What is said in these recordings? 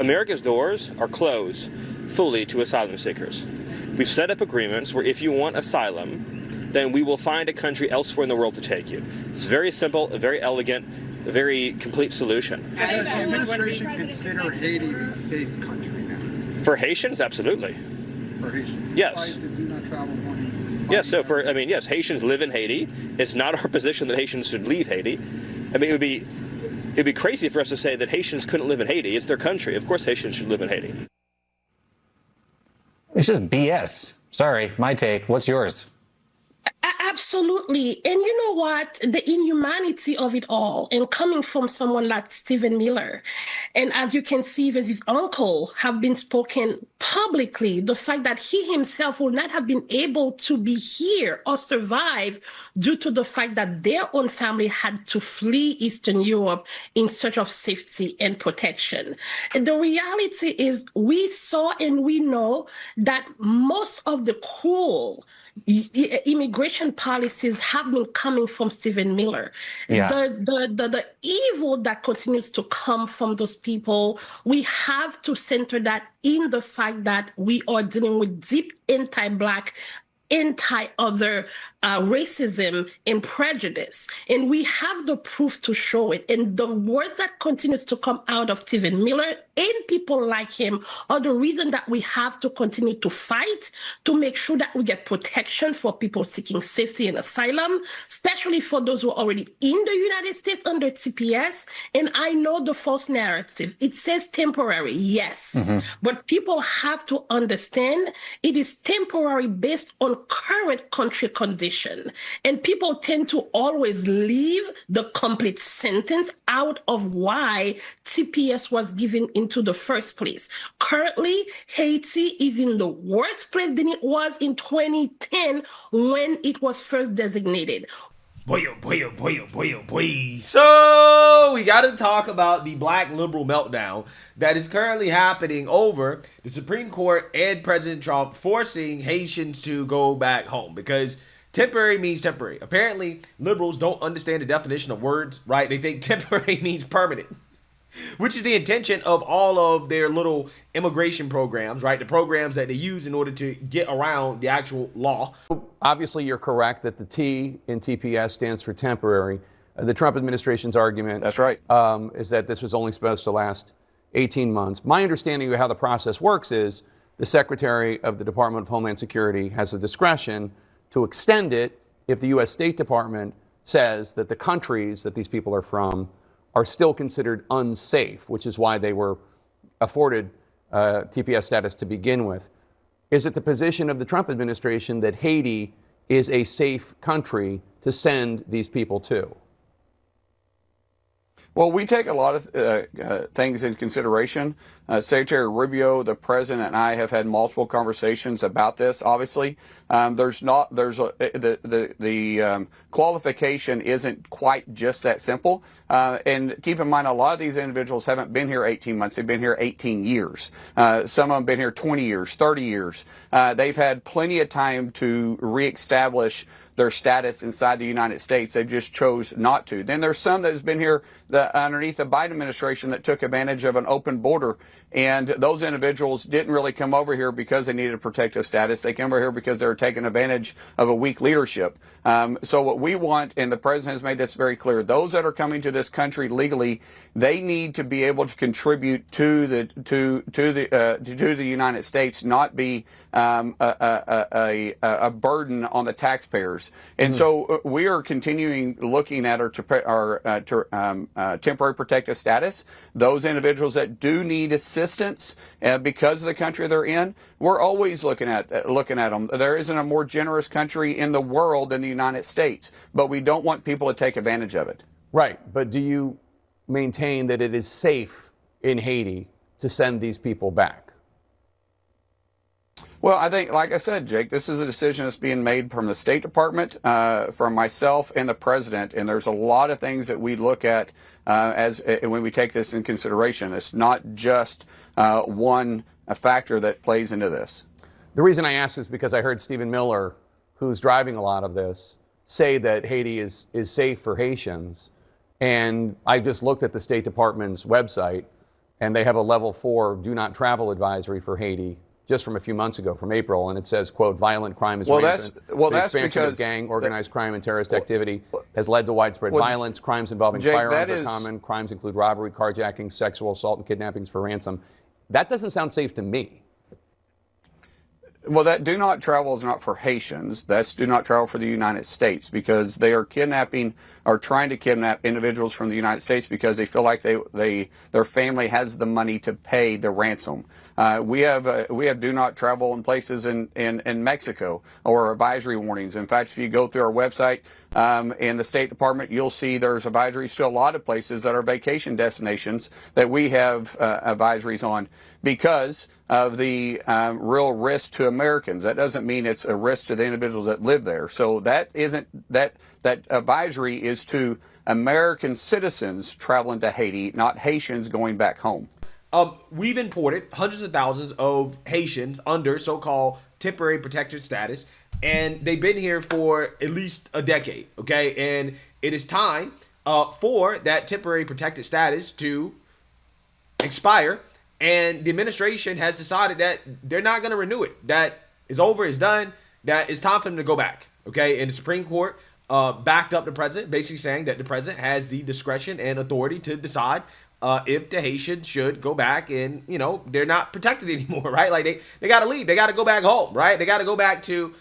America's doors are closed fully to asylum seekers. We've set up agreements where if you want asylum, then we will find a country elsewhere in the world to take you. It's very simple, a very elegant, a very complete solution. Does the administration consider Haiti a safe country now? For Haitians, absolutely. For Haitians? Yes. Despite the do not travel warnings, Yes, so yes, Haitians live in Haiti. It's not our position that Haitians should leave Haiti. I mean, it'd be crazy for us to say that Haitians couldn't live in Haiti. It's their country. Of course Haitians should live in Haiti. It's just BS. Sorry, my take. What's yours? Absolutely. And you know what? The inhumanity of it all, and coming from someone like Stephen Miller, and as you can see, even his uncle have been spoken publicly, the fact that he himself will not have been able to be here or survive due to the fact that their own family had to flee Eastern Europe in search of safety and protection. And the reality is we saw and we know that most of the cruel immigration policies have been coming from Stephen Miller. Yeah. The evil that continues to come from those people, we have to center that in the fact that we are dealing with deep anti-Black, anti-other racism and prejudice. And we have the proof to show it. And the words that continues to come out of Stephen Miller and people like him are the reason that we have to continue to fight to make sure that we get protection for people seeking safety and asylum, especially for those who are already in the United States under TPS. And I know the false narrative. It says temporary, yes. But people have to understand it is temporary based on current country conditions. And people tend to always leave the complete sentence out of why TPS was given into the first place. Currently, Haiti is in the worse place than it was in 2010 when it was first designated. Boy, oh boy, oh boy, oh boy, oh boy. So we got to talk about the Black liberal meltdown that is currently happening over the Supreme Court and President Trump forcing Haitians to go back home because temporary means temporary. Apparently, liberals don't understand the definition of words, right? They think temporary means permanent, which is the intention of all of their little immigration programs, right? The programs that they use in order to get around the actual law. Obviously, you're correct that the T in TPS stands for temporary. The Trump administration's argument That's right. Is that this was only supposed to last 18 months. My understanding of how the process works is the Secretary of the Department of Homeland Security has the discretion to extend it if the U.S. State Department says that the countries that these people are from are still considered unsafe, which is why they were afforded TPS status to begin with. Is it the position of the Trump administration that Haiti is a safe country to send these people to? Well, we take a lot of things in consideration. Secretary Rubio, the president, and I have had multiple conversations about this. Obviously, the qualification isn't quite just that simple. And keep in mind, a lot of these individuals haven't been here 18 months. They've been here 18 years. Some of them have been here 20 years, 30 years. They've had plenty of time to reestablish their status inside the United States. They just chose not to. Then there's some that has been here underneath the Biden administration that took advantage of an open border. And those individuals didn't really come over here because they needed protective status. They came over here because they were taking advantage of a weak leadership. So what we want, and the president has made this very clear, those that are coming to this country legally, they need to be able to contribute to the United States, not be a burden on the taxpayers. And so we are continuing looking at our temporary protective status. Those individuals that do need assistance because of the country they're in, we're always looking at them. There isn't a more generous country in the world than the United States, but we don't want people to take advantage of it. Right, but do you maintain that it is safe in Haiti to send these people back? Well, I think, like I said, Jake, this is a decision that's being made from the State Department, from myself and the president, and there's a lot of things that we look at when we take this in consideration. It's not just one factor that plays into this. The reason I ask is because I heard Stephen Miller, who's driving a lot of this, say that Haiti is safe for Haitians. And I just looked at the State Department's website, and they have a level 4 do not travel advisory for Haiti just from a few months ago, from April, and it says, quote, violent crime is rampant. The expansion of gang, organized crime, and terrorist activity has led to widespread violence. Crimes involving firearms are common. Crimes include robbery, carjacking, sexual assault, and kidnappings for ransom. That doesn't sound safe to me. Well, that do not travel is not for Haitians. That's do not travel for the United States, because they are kidnapping or trying to kidnap individuals from the United States because they feel like their family has the money to pay the ransom. We have do not travel in places in Mexico, or advisory warnings. In fact, if you go through our website in the State Department, you'll see there's advisories to a lot of places that are vacation destinations that we have advisories on because of the real risk to Americans. That doesn't mean it's a risk to the individuals that live there. So that isn't that advisory is to American citizens traveling to Haiti, not Haitians going back home. We've imported hundreds of thousands of Haitians under so-called temporary protected status, and they've been here for at least a decade, okay? And it is time for that temporary protected status to expire, and the administration has decided that they're not going to renew it. That is over, it's done, that it's time for them to go back, okay? And the Supreme Court backed up the president, basically saying that the president has the discretion and authority to decide if the Haitians should go back, and, you know, they're not protected anymore, right? Like, they got to leave. They got to go back home, right? They got to go back to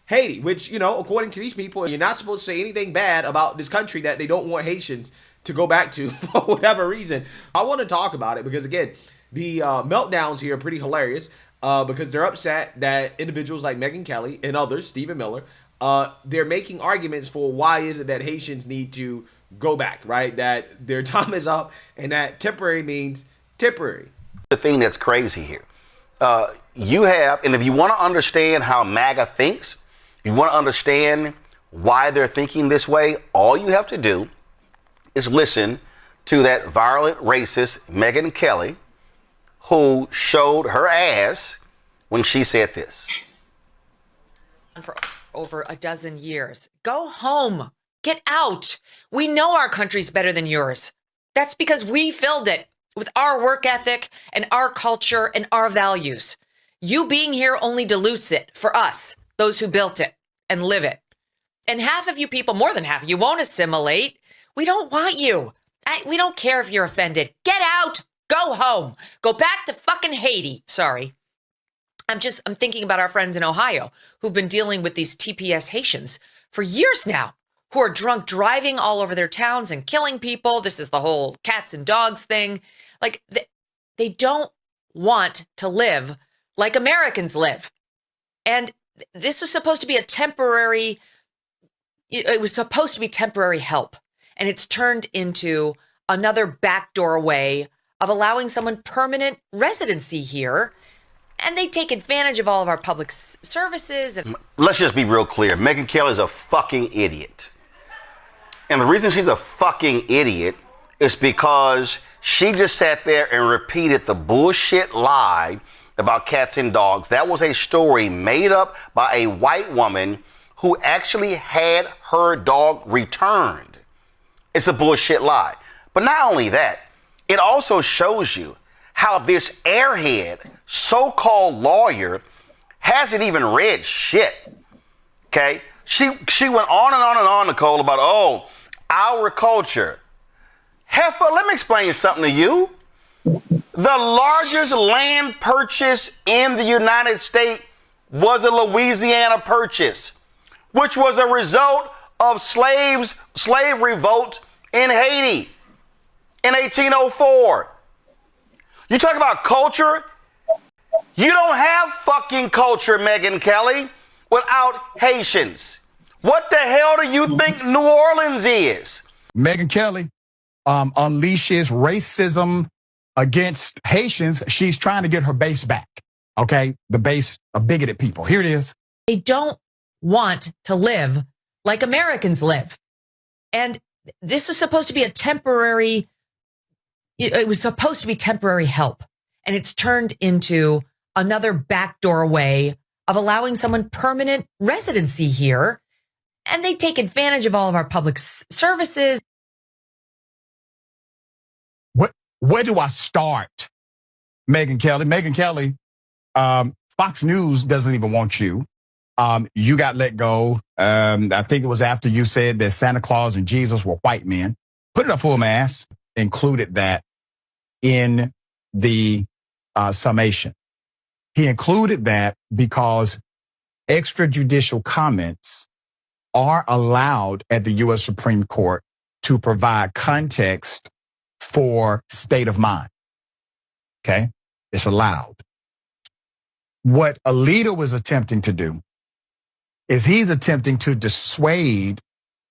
Haiti, which, you know, according to these people, you're not supposed to say anything bad about this country that they don't want Haitians to go back to for whatever reason. I want to talk about it because, again, the meltdowns here are pretty hilarious because they're upset that individuals like Megyn Kelly and others, Stephen Miller, they're making arguments for why is it that Haitians need to go back, right? That their time is up and that temporary means temporary. The thing that's crazy here, you have, and if you want to understand how MAGA thinks, you want to understand why they're thinking this way, all you have to do is listen to that violent racist Megyn Kelly, who showed her ass when she said this. For over a dozen years. Go home. Get out. We know our country's better than yours. That's because we filled it with our work ethic and our culture and our values. You being here only dilutes it for us, those who built it and live it. And half of you people, more than half, you won't assimilate. We don't want you. We don't care if you're offended. Get out. Go home. Go back to fucking Haiti. Sorry. I'm thinking about our friends in Ohio who've been dealing with these TPS Haitians for years now, who are drunk driving all over their towns and killing people. This is the whole cats and dogs thing. Like, they don't want to live like Americans live. And this was supposed to be it was supposed to be temporary help. And it's turned into another backdoor way of allowing someone permanent residency here. And they take advantage of all of our public services. And let's just be real clear. Megyn Kelly is a fucking idiot. And the reason she's a fucking idiot is because she just sat there and repeated the bullshit lie about cats and dogs. That was a story made up by a white woman who actually had her dog returned. It's a bullshit lie. But not only that, it also shows you how this airhead so-called lawyer hasn't even read shit. Okay? She went on and on and on, Nicole, about, our culture. Heifer, let me explain something to you. The largest land purchase in the United States was a Louisiana purchase, which was a result of slave revolt in Haiti in 1804. You talk about culture? You don't have fucking culture, Megyn Kelly, without Haitians. What the hell do you think New Orleans is? Megyn Kelly unleashes racism against Haitians. She's trying to get her base back, okay? The base of bigoted people. Here it is. they don't want to live like Americans live. And this was supposed to be it was supposed to be temporary help. And it's turned into another backdoor way of allowing someone permanent residency here. And they take advantage of all of our public services. Where do I start? Megyn Kelly. Megyn Kelly, Fox News doesn't even want you. You got let go. I think it was after you said that Santa Claus and Jesus were white men. Put it up full mass, included that in the summation. He included that because extrajudicial comments are allowed at the U.S. Supreme Court to provide context for state of mind. Okay? It's allowed. What Alito was attempting to do is he's attempting to dissuade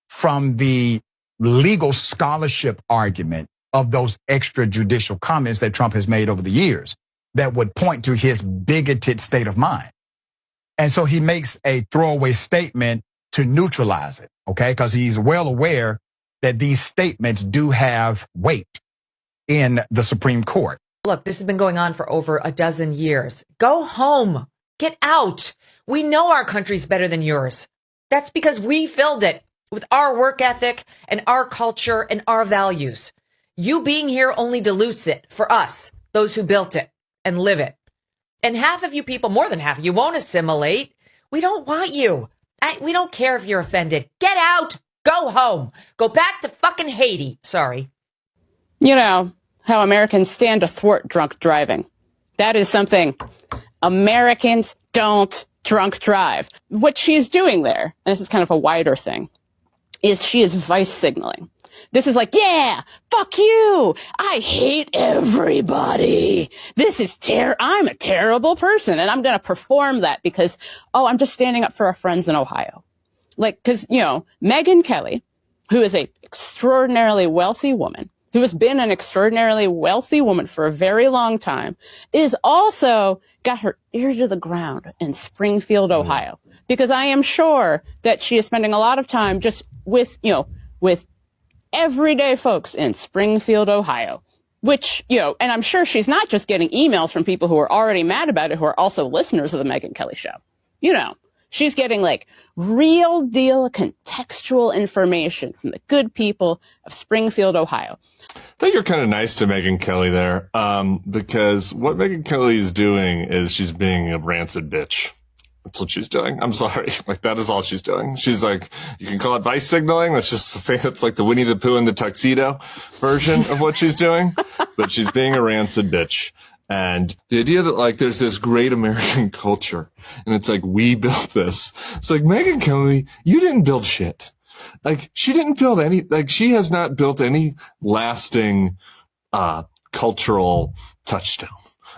from the legal scholarship argument of those extrajudicial comments that Trump has made over the years that would point to his bigoted state of mind. And so he makes a throwaway statement to neutralize it, okay? Because he's well aware that these statements do have weight in the Supreme Court. Look, this has been going on for over a dozen years. Go home. Get out. We know our country's better than yours. That's because we filled it with our work ethic and our culture and our values. You being here only dilutes it for us, those who built it and live it. And half of you people, more than half of you, won't assimilate. We don't want you. We don't care if you're offended. Get out. Go home. Go back to fucking Haiti. Sorry. You know how Americans stand to thwart drunk driving. That is something Americans don't drunk drive. What she's doing there, and this is kind of a wider thing, is she is vice signaling. This is like, yeah, fuck you. I hate everybody. This is I'm a terrible person. And I'm going to perform that because, I'm just standing up for our friends in Ohio. Like, because, Megyn Kelly, who is a extraordinarily wealthy woman, who has been an extraordinarily wealthy woman for a very long time, is also got her ear to the ground in Springfield, Ohio. Because I am sure that she is spending a lot of time just with everyday folks in Springfield, Ohio, which, and I'm sure she's not just getting emails from people who are already mad about it, who are also listeners of the Megyn Kelly show. She's getting like real deal contextual information from the good people of Springfield, Ohio. I think you're kind of nice to Megyn Kelly there, because what Megyn Kelly is doing is she's being a rancid bitch. That's what she's doing. I'm sorry. Like, that is all she's doing. She's like, you can call it vice signaling. That's just it's like the Winnie the Pooh in the tuxedo version of what she's doing. But she's being a rancid bitch. And the idea that, like, there's this great American culture and it's like, we built this. It's like, Megyn Kelly, you didn't build shit. Like, she didn't build she has not built any lasting, cultural touchstone.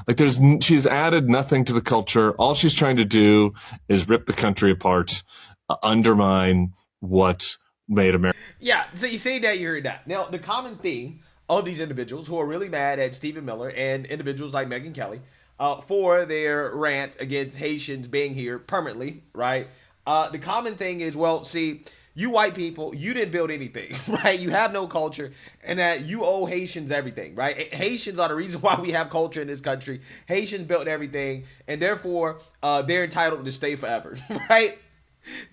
Like, she's added nothing to the culture. All she's trying to do is rip the country apart, undermine what made America. Yeah, so you see that, you heard that. Now, the common theme of these individuals who are really mad at Stephen Miller and individuals like Megyn Kelly for their rant against Haitians being here permanently, right? The common thing is, well, see, you white people, you didn't build anything, right? You have no culture, and that you owe Haitians everything, right? Haitians are the reason why we have culture in this country. Haitians built everything, and therefore they're entitled to stay forever, right?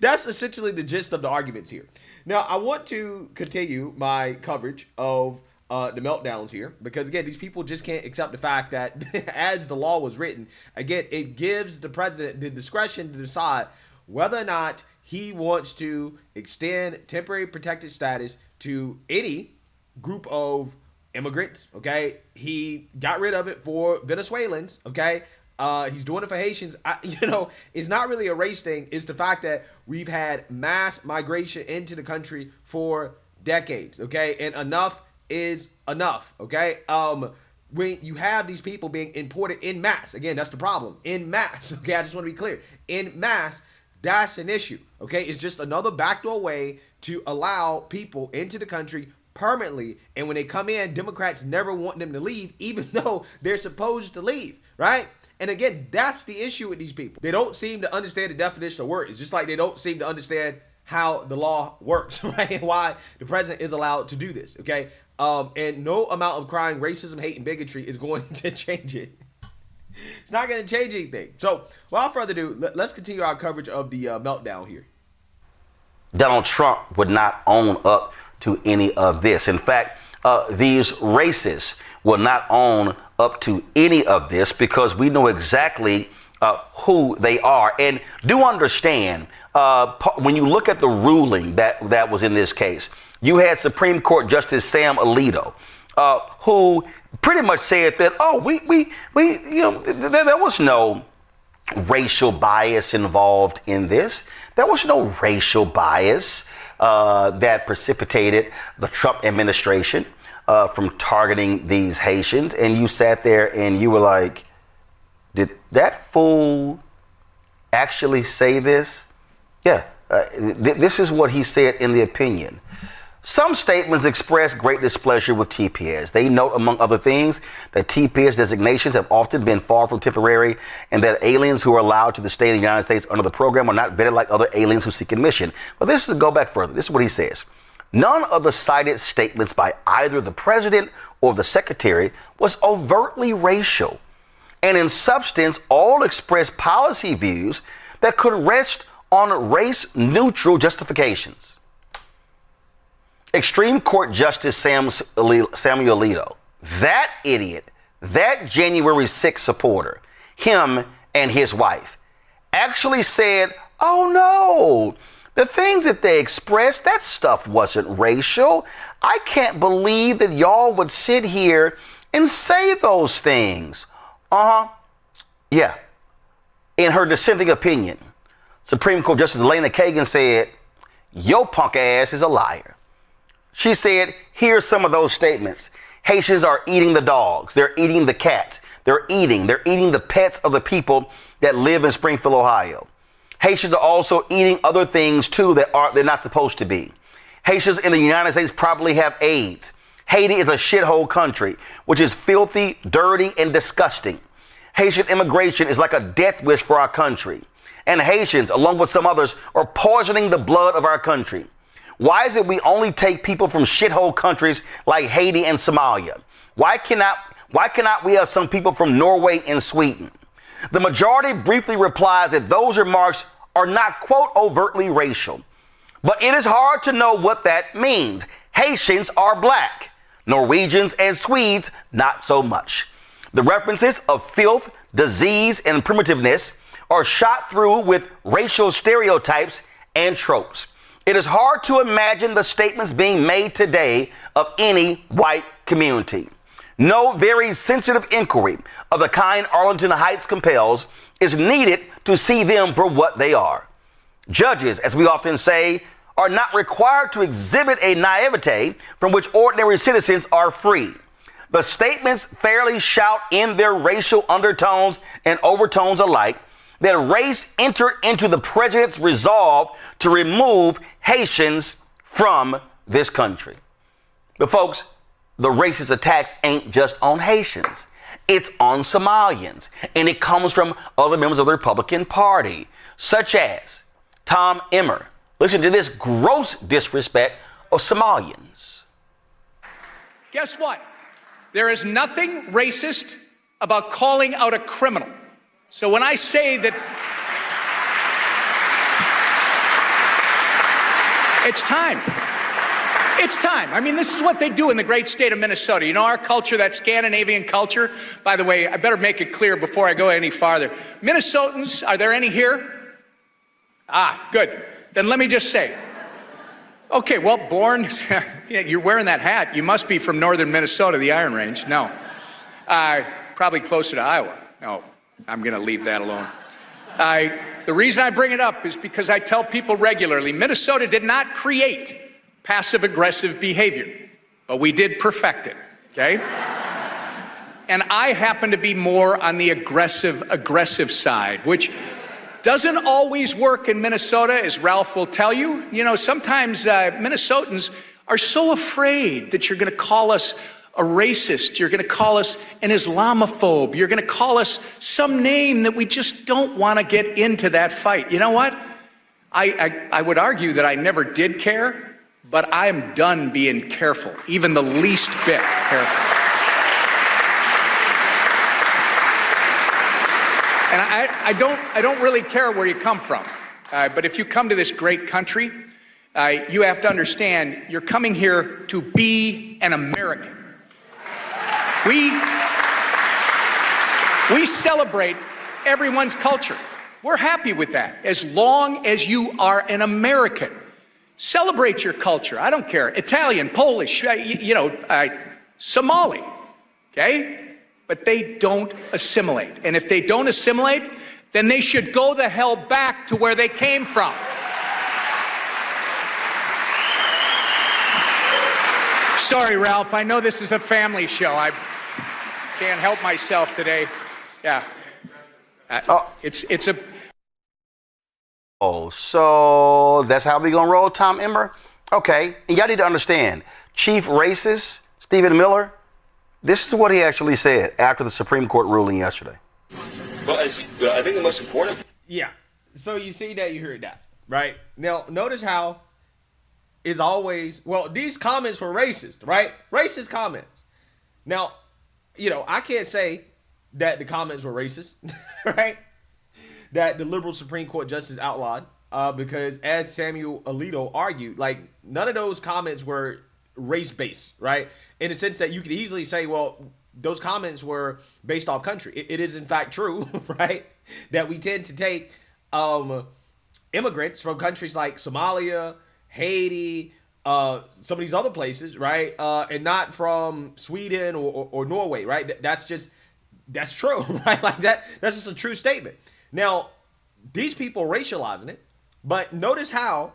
That's essentially the gist of the arguments here. Now, I want to continue my coverage of the meltdowns here, because again, these people just can't accept the fact that as the law was written, again, it gives the president the discretion to decide whether or not he wants to extend temporary protected status to any group of immigrants, okay? He got rid of it for Venezuelans, okay? He's doing it for Haitians. It's not really a race thing. It's the fact that we've had mass migration into the country for decades, okay? And enough is enough, okay? When you have these people being imported in mass, again, that's the problem. In mass, okay? I just want to be clear. In mass, that's an issue, okay? It's just another backdoor way to allow people into the country permanently. And when they come in, Democrats never want them to leave, even though they're supposed to leave, right? And again, that's the issue with these people. They don't seem to understand the definition of work. It's just like they don't seem to understand how the law works, right? And why the president is allowed to do this, okay? And no amount of crying racism, hate, and bigotry is going to change it. It's not going to change anything. So, without further ado, let's continue our coverage of the meltdown here. Donald Trump would not own up to any of this. In fact, these racists will not own up to any of this because we know exactly who they are. And do understand, when you look at the ruling that was in this case, you had Supreme Court Justice Sam Alito, who pretty much said that, there was no racial bias involved in this. There was no racial bias that precipitated the Trump administration from targeting these Haitians. And you sat there and you were like, did that fool actually say this? Yeah, this is what he said in the opinion. Some statements express great displeasure with TPS. They note, among other things, that TPS designations have often been far from temporary and that aliens who are allowed to stay in the United States under the program are not vetted like other aliens who seek admission. But this is go back further. This is what he says. None of the cited statements by either the president or the secretary was overtly racial, and in substance, all expressed policy views that could rest on race-neutral justifications. Extreme Court Justice Samuel Alito, that idiot, that January 6th supporter, him and his wife, actually said, oh no, the things that they expressed, that stuff wasn't racial. I can't believe that y'all would sit here and say those things. Yeah. In her dissenting opinion, Supreme Court Justice Elena Kagan said, your punk ass is a liar. She said, here's some of those statements. Haitians are eating the dogs. They're eating the cats. They're eating the pets of the people that live in Springfield, Ohio. Haitians are also eating other things too that they're not supposed to be. Haitians in the United States probably have AIDS. Haiti is a shithole country, which is filthy, dirty, and disgusting. Haitian immigration is like a death wish for our country. And Haitians, along with some others, are poisoning the blood of our country. Why is it we only take people from shithole countries like Haiti and Somalia? Why cannot we have some people from Norway and Sweden? The majority briefly replies that those remarks are not, quote, overtly racial. But it is hard to know what that means. Haitians are black. Norwegians and Swedes, not so much. The references of filth, disease, and primitiveness are shot through with racial stereotypes and tropes. It is hard to imagine the statements being made today of any white community. No very sensitive inquiry of the kind Arlington Heights compels is needed to see them for what they are. Judges, as we often say, are not required to exhibit a naivete from which ordinary citizens are free. The statements fairly shout in their racial undertones and overtones alike that race entered into the president's resolve to remove Haitians from this country. But folks, the racist attacks ain't just on Haitians. It's on Somalians. And it comes from other members of the Republican Party, such as Tom Emmer. Listen to this gross disrespect of Somalians. Guess what? There is nothing racist about calling out a criminal. So when I say that it's time. It's time. I mean, this is what they do in the great state of Minnesota. You know, our culture, that Scandinavian culture. By the way, I better make it clear before I go any farther. Minnesotans, are there any here? Ah, good. Then let me just say. Okay, well, born, yeah, you're wearing that hat. You must be from northern Minnesota, the Iron Range. No. Probably closer to Iowa. No, I'm going to leave that alone. The reason I bring it up is because I tell people regularly, Minnesota did not create passive-aggressive behavior, but we did perfect it, okay? And I happen to be more on the aggressive side, which doesn't always work in Minnesota, as Ralph will tell you. You know, sometimes Minnesotans are so afraid that you're going to call us a racist, you're going to call us an Islamophobe, you're going to call us some name that we just don't want to get into that fight. You know what? I would argue that I never did care, but I am done being careful, even the least bit careful. And I don't really care where you come from. But if you come to this great country, you have to understand you're coming here to be an American. We celebrate everyone's culture. We're happy with that as long as you are an American. Celebrate your culture. I don't care. Italian, Polish, Somali, okay? But they don't assimilate. And if they don't assimilate, then they should go the hell back to where they came from. Sorry, Ralph. I know this is a family show. I can't help myself today. Yeah. It's a... Oh, so that's how we gonna roll, Tom Emmer? Okay, and y'all need to understand, Chief Racist Stephen Miller, this is what he actually said after the Supreme Court ruling yesterday. Well, I think the most important... Yeah, so you see that, you heard that, right? Now, notice how is always, well, these comments were racist, right? Racist comments. Now, I can't say that the comments were racist, right? That the liberal Supreme Court justice outlawed, because as Samuel Alito argued, like, none of those comments were race-based, right? In the sense that you could easily say, well, those comments were based off country. It is in fact true, right? That we tend to take immigrants from countries like Somalia, Haiti, some of these other places, right? And not from Sweden or Norway, right? That's true, right? Like that's just a true statement. Now, these people are racializing it, but notice how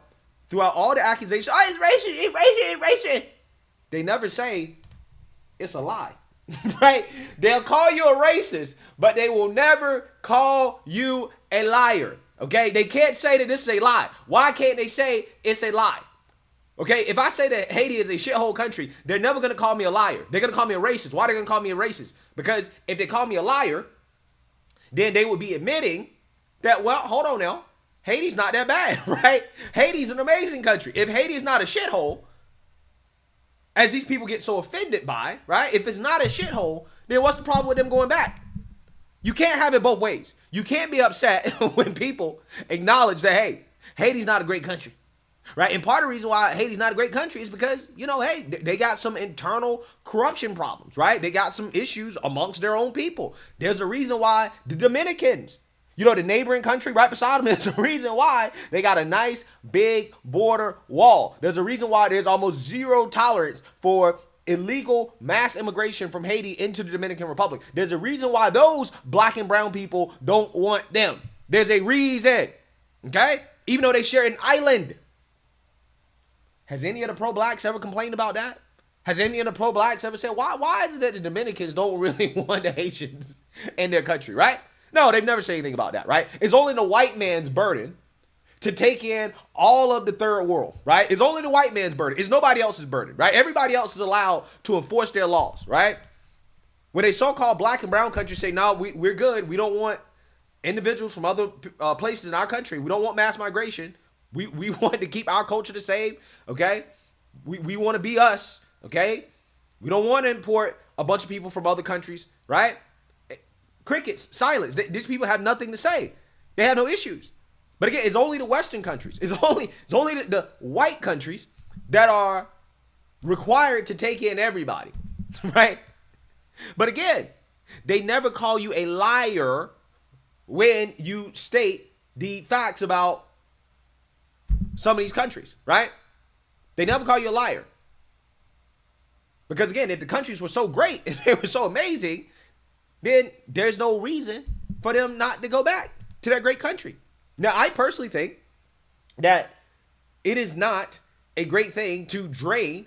throughout all the accusations, oh, it's racist, it's racist. They never say it's a lie, right? They'll call you a racist, but they will never call you a liar, okay? They can't say that this is a lie. Why can't they say it's a lie? Okay, if I say that Haiti is a shithole country, they're never going to call me a liar. They're going to call me a racist. Why are they going to call me a racist? Because if they call me a liar, then they would be admitting that, well, hold on now, Haiti's not that bad, right? Haiti's an amazing country. If Haiti is not a shithole, as these people get so offended by, right? If it's not a shithole, then what's the problem with them going back? You can't have it both ways. You can't be upset when people acknowledge that, hey, Haiti's not a great country, right? And part of the reason why Haiti's not a great country is because, hey, they got some internal corruption problems, right? They got some issues amongst their own people. There's a reason why the Dominicans, the neighboring country right beside them, there's a reason why they got a nice big border wall. There's a reason why there's almost zero tolerance for illegal mass immigration from Haiti into the Dominican Republic. There's a reason why those black and brown people don't want them. There's a reason, okay? Even though they share an island. Has any of the pro-blacks ever complained about that? Has any of the pro-blacks ever said, why is it that the Dominicans don't really want the Haitians in their country, right? No, they've never said anything about that, right? It's only the white man's burden to take in all of the third world, right? It's only the white man's burden. It's nobody else's burden, right? Everybody else is allowed to enforce their laws, right? When a so-called black and brown country say, no, we're good. We don't want individuals from other places in our country. We don't want mass migration. We want to keep our culture the same, okay? We want to be us, okay? We don't want to import a bunch of people from other countries, right? Crickets, silence. These people have nothing to say. They have no issues. But again, it's only the Western countries. It's only the white countries that are required to take in everybody, right? But again, they never call you a liar when you state the facts about some of these countries, right? They never call you a liar. Because again, if the countries were so great and they were so amazing, then there's no reason for them not to go back to that great country. Now, I personally think that it is not a great thing to drain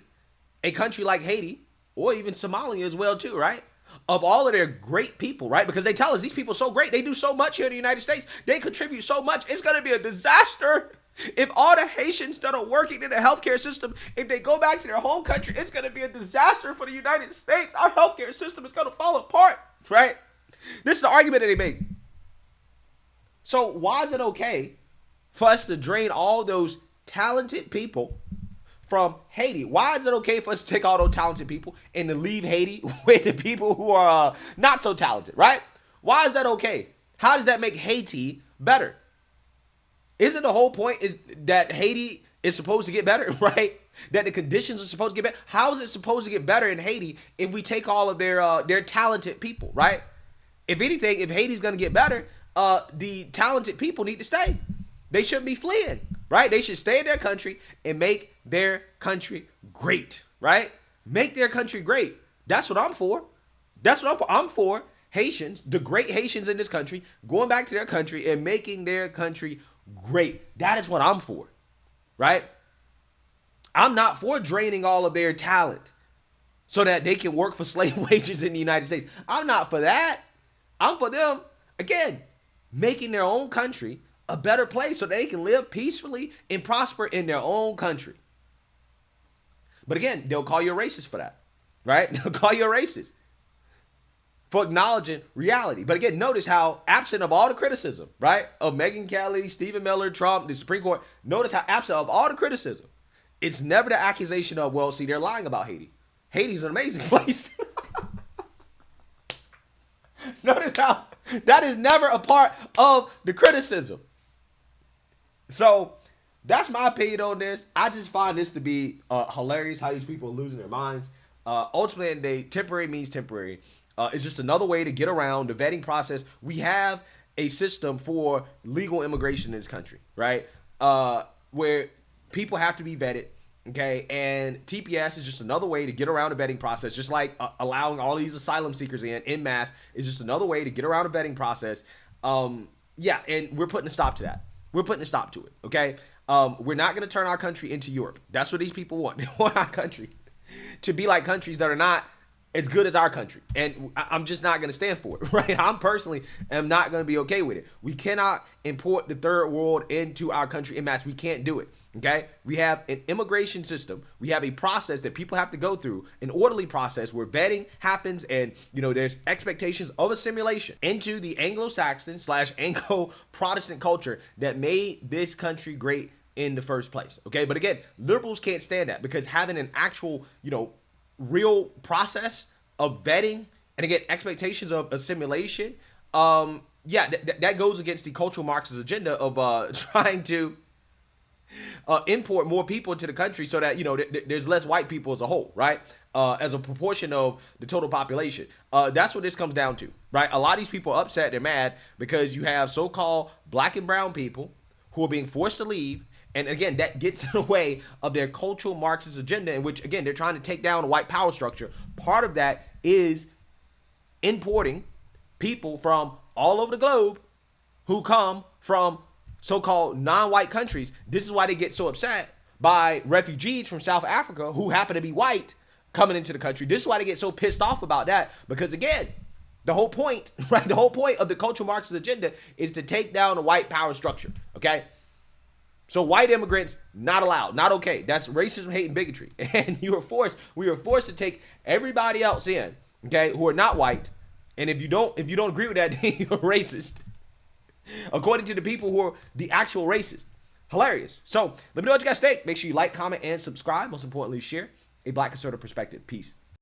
a country like Haiti or even Somalia as well too, right? Of all of their great people, right? Because they tell us these people are so great. They do so much here in the United States. They contribute so much. It's going to be a disaster if all the Haitians that are working in the healthcare system, if they go back to their home country, it's going to be a disaster for the United States. Our healthcare system is going to fall apart, right? This is the argument that they make. So why is it okay for us to drain all those talented people from Haiti? Why is it okay for us to take all those talented people and to leave Haiti with the people who are not so talented, right? Why is that okay? How does that make Haiti better? Isn't the whole point is that Haiti is supposed to get better, right? That the conditions are supposed to get better. How is it supposed to get better in Haiti if we take all of their talented people, right? If anything, if Haiti's gonna get better, the talented people need to stay. They shouldn't be fleeing, right? They should stay in their country and make their country great, right? Make their country great. That's what I'm for. That's what I'm for. I'm for Haitians, the great Haitians in this country, going back to their country and making their country great. That is what I'm for, right? I'm not for draining all of their talent so that they can work for slave wages in the United States. I'm not for that. I'm for them, again, making their own country a better place so they can live peacefully and prosper in their own country. But again, they'll call you a racist for that, right? They'll call you a racist for acknowledging reality. But again, notice how absent of all the criticism, right, of Megyn Kelly, Stephen Miller, Trump, the Supreme Court, notice how absent of all the criticism, it's never the accusation of, well, see, they're lying about Haiti. Haiti's an amazing place. Notice how that is never a part of the criticism. So that's my opinion on this. I just find this to be hilarious how these people are losing their minds. Ultimately, temporary means temporary. It's just another way to get around the vetting process. We have a system for legal immigration in this country, right? Where people have to be vetted, okay? And TPS is just another way to get around the vetting process, just like allowing all these asylum seekers in mass is just another way to get around the vetting process. Yeah, and we're putting a stop to that. We're putting a stop to it, okay? We're not going to turn our country into Europe. That's what these people want. They want our country to be like countries that are not as good as our country. And I'm just not going to stand for it, right? I'm personally am not going to be okay with it. We cannot import the third world into our country en masse. We can't do it, okay? We have an immigration system. We have a process that people have to go through, an orderly process where vetting happens and, you know, there's expectations of assimilation into the Anglo-Saxon / Anglo-Protestant culture that made this country great in the first place, okay? But again, liberals can't stand that because having an actual, you know, real process of vetting and again expectations of assimilation, that goes against the cultural Marxist agenda of trying to import more people into the country so that, you know, there's less white people as a whole, right? As a proportion of the total population. That's what this comes down to, right? A lot of these people are upset, they're mad because you have so-called black and brown people who are being forced to leave. And again, that gets in the way of their cultural Marxist agenda, in which, again, they're trying to take down the white power structure. Part of that is importing people from all over the globe who come from so-called non-white countries. This is why they get so upset by refugees from South Africa who happen to be white coming into the country. This is why they get so pissed off about that. Because, again, the whole point, right, the whole point of the cultural Marxist agenda is to take down the white power structure, okay? So white immigrants, not allowed, not okay. That's racism, hate, and bigotry. And we were forced to take everybody else in, okay, who are not white. And if you don't agree with that, then you're racist. According to the people who are the actual racists. Hilarious. So let me know what you guys think. Make sure you like, comment, and subscribe. Most importantly, share a Black conservative perspective. Peace.